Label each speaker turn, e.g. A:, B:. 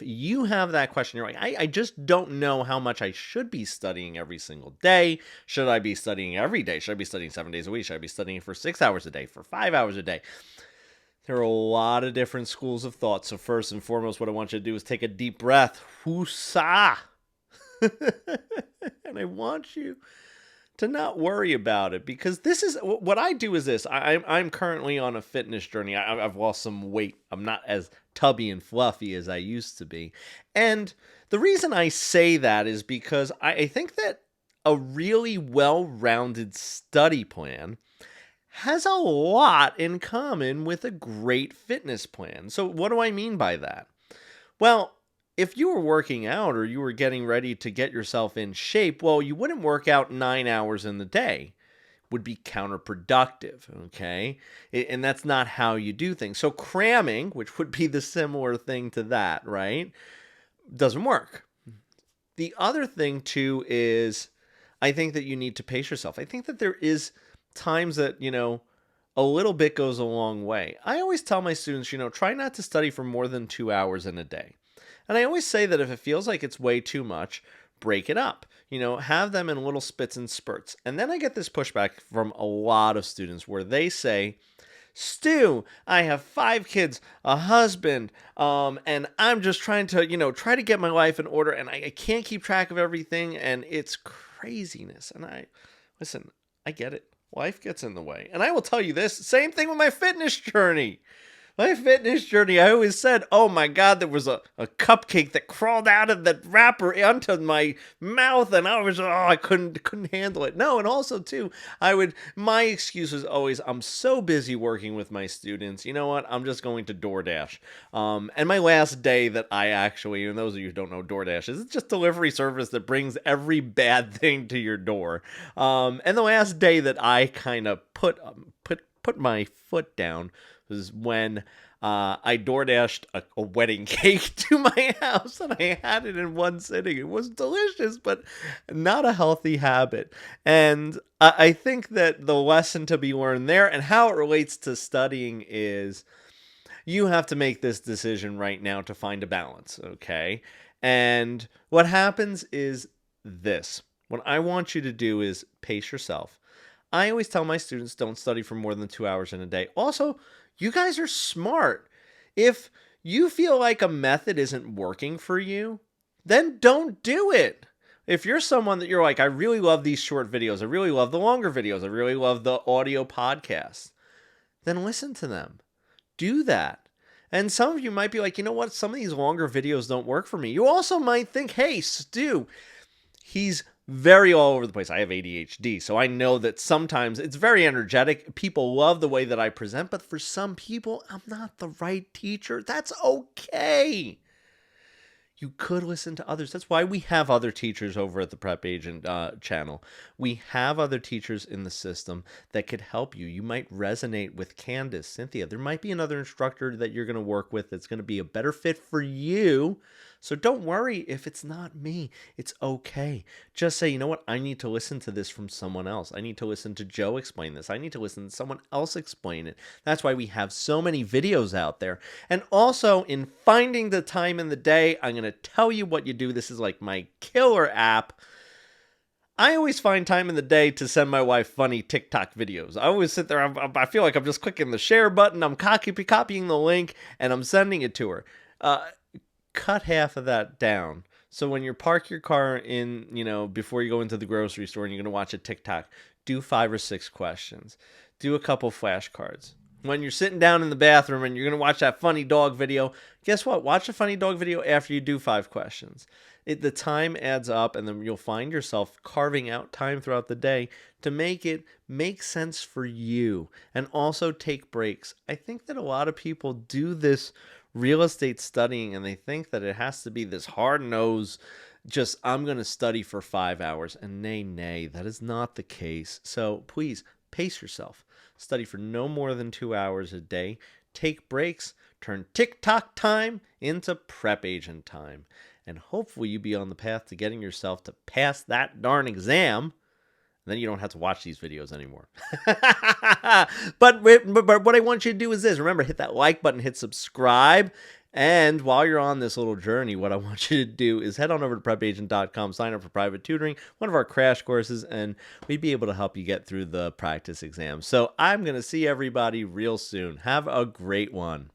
A: you have that question, you're like, I just don't know how much I should be studying every single day. Should I be studying every day? Should I be studying 7 days a week? Should I be studying for 6 hours a day, for 5 hours a day? There are a lot of different schools of thought. So first and foremost, what I want you to do is take a deep breath. Whoosah! And I want you to not worry about it, because this is what I do is this. I'm currently on a fitness journey. I've lost some weight. I'm not as tubby and fluffy as I used to be. And the reason I say that is because I think that a really well-rounded study plan has a lot in common with a great fitness plan. So what do I mean by that? Well, if you were working out or you were getting ready to get yourself in shape, well, you wouldn't work out 9 hours in the day. It would be counterproductive, okay? And that's not how you do things. So cramming, which would be the similar thing to that, right, doesn't work. The other thing, too, is I think that you need to pace yourself. I think that there is times that, a little bit goes a long way. I always tell my students, try not to study for more than 2 hours in a day. And I always say that if it feels like it's way too much, break it up. Have them in little spits and spurts. And then I get this pushback from a lot of students where they say, Stu, I have 5 kids, a husband, and I'm just trying to, try to get my life in order, and I can't keep track of everything, and it's craziness. And listen, I get it. Life gets in the way. And I will tell you this, same thing with my fitness journey. My fitness journey, I always said, oh my God, there was a cupcake that crawled out of that wrapper onto my mouth, and I couldn't handle it. No, and also too, my excuse was always, I'm so busy working with my students. You know what? I'm just going to DoorDash. And my last day that I actually, and those of you who don't know DoorDash, is it's just delivery service that brings every bad thing to your door. And the last day that I kind of put my foot down was when I DoorDashed a wedding cake to my house, and I had it in one sitting. It was delicious, but not a healthy habit. And I think that the lesson to be learned there and how it relates to studying is you have to make this decision right now to find a balance, okay? And what happens is this. What I want you to do is pace yourself. I always tell my students, don't study for more than 2 hours in a day. Also, you guys are smart. If you feel like a method isn't working for you, then don't do it. If you're someone that you're like, I really love these short videos, I really love the longer videos, I really love the audio podcasts, then listen to them. Do that. And some of you might be like, you know what? Some of these longer videos don't work for me. You also might think, hey, Stu, he's very all over the place. I have ADHD, so I know that sometimes it's very energetic. People love the way that I present, but for some people, I'm not the right teacher. That's okay. You could listen to others. That's why we have other teachers over at the PrepAgent channel. We have other teachers in the system that could help you. You might resonate with Candace, Cynthia. There might be another instructor that you're going to work with that's going to be a better fit for you. So don't worry if it's not me. It's okay. Just say, you know what? I need to listen to this from someone else. I need to listen to Joe explain this. I need to listen to someone else explain it. That's why we have so many videos out there. And also, in finding the time in the day, I'm going to tell you what you do. This is like my killer app. I always find time in the day to send my wife funny TikTok videos. I always sit there. I feel like I'm just clicking the share button. I'm copying the link, and I'm sending it to her. Cut half of that down. So when you park your car in, before you go into the grocery store and you're going to watch a TikTok, do 5 or 6 questions. Do a couple flashcards. When you're sitting down in the bathroom and you're going to watch that funny dog video, guess what? Watch a funny dog video after you do 5 questions. The time adds up, and then you'll find yourself carving out time throughout the day to make it make sense for you, and also take breaks. I think that a lot of people do this real estate studying and they think that it has to be this hard-nosed, just I'm going to study for 5 hours. And nay, that is not the case. So please pace yourself. Study for no more than 2 hours a day. Take breaks. Turn TikTok time into PrepAgent time. And hopefully you be on the path to getting yourself to pass that darn exam. Then you don't have to watch these videos anymore. But what I want you to do is this. Remember, hit that like button, hit subscribe, And while you're on this little journey, what I want you to do is head on over to prepagent.com, sign up for private tutoring, one of our crash courses, and we'd be able to help you get through the practice exam. So I'm going to see everybody real soon. Have a great one.